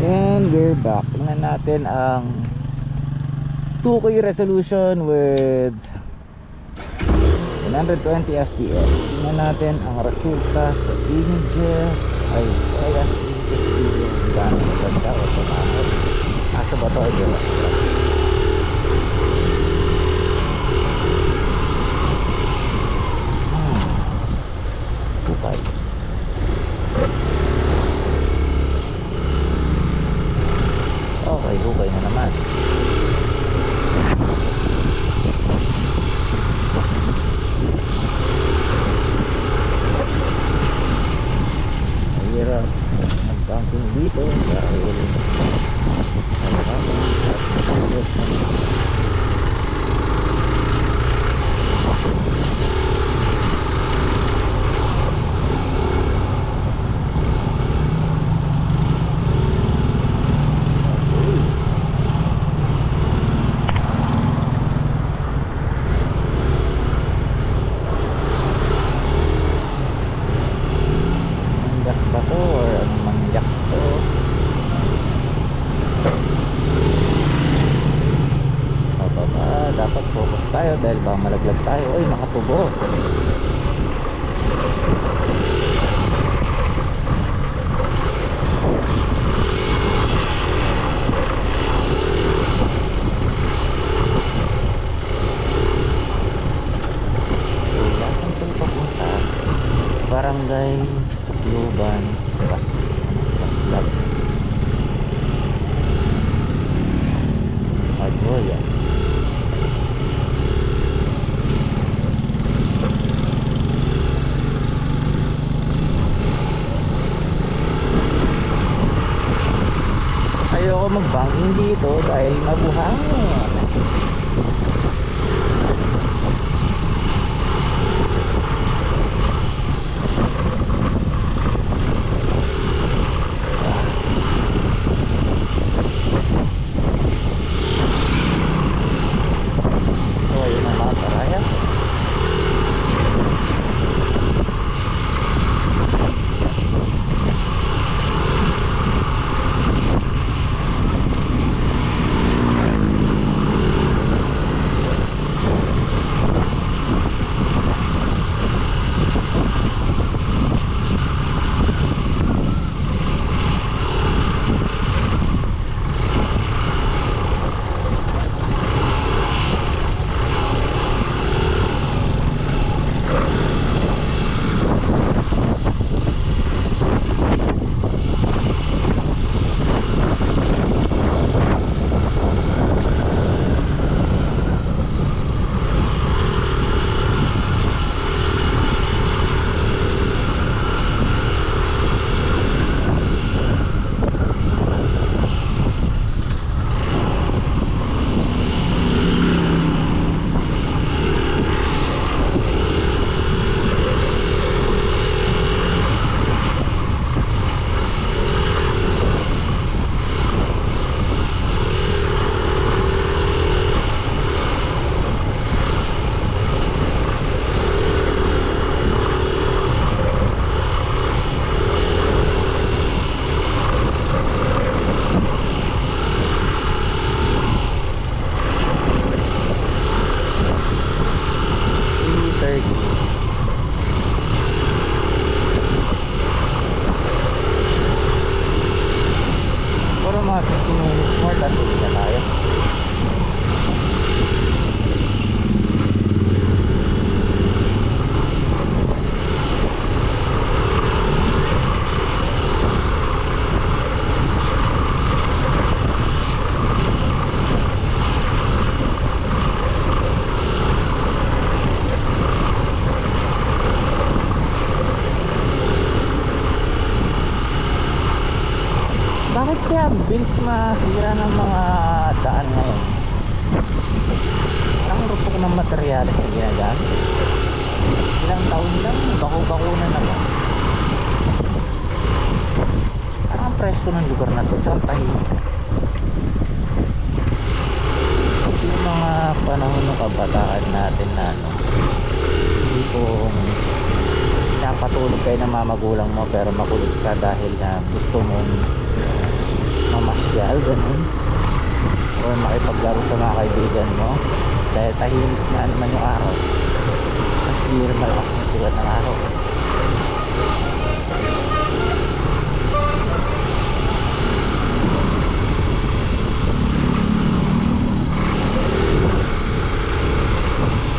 And we're back. Tingnan natin ang 2K resolution with 120 fps. Tingnan natin ang resulta sa images. Images video. Gano'ng maganda o tumahod. Asa ba ito? Ay, mas bukay. Okay, bukay na naman. Mahirap mag-banking dito dahil dapat focus tayo dahil baka malaglag tayo. Ay, makatubo. Saan tayo papunta? Barangay Sukluban Paslab Magnolia. Ayoko mag-banking dito dahil mabuhangin. So ayun ang mga paraya. Puro mga 15 minutes more tapos uwi na tayo. Bakit kaya bilis masira ng mga daan ngayon? Ang rupok ng materyales na ginagamit. Ilang taon lang, bako-bako na naman. Ang presko ng lugar na ito, saan tayo? Yung mga panahon ng kabataan natin na hindi po napatulog kayo ng mamagulang mo pero makulit ka dahil na gusto mong mamasyal, ganun, or makipaglaro sa mga kaibigan mo dahil tahimik na naman yung araw, mas di rin malakas yung sikat ng araw.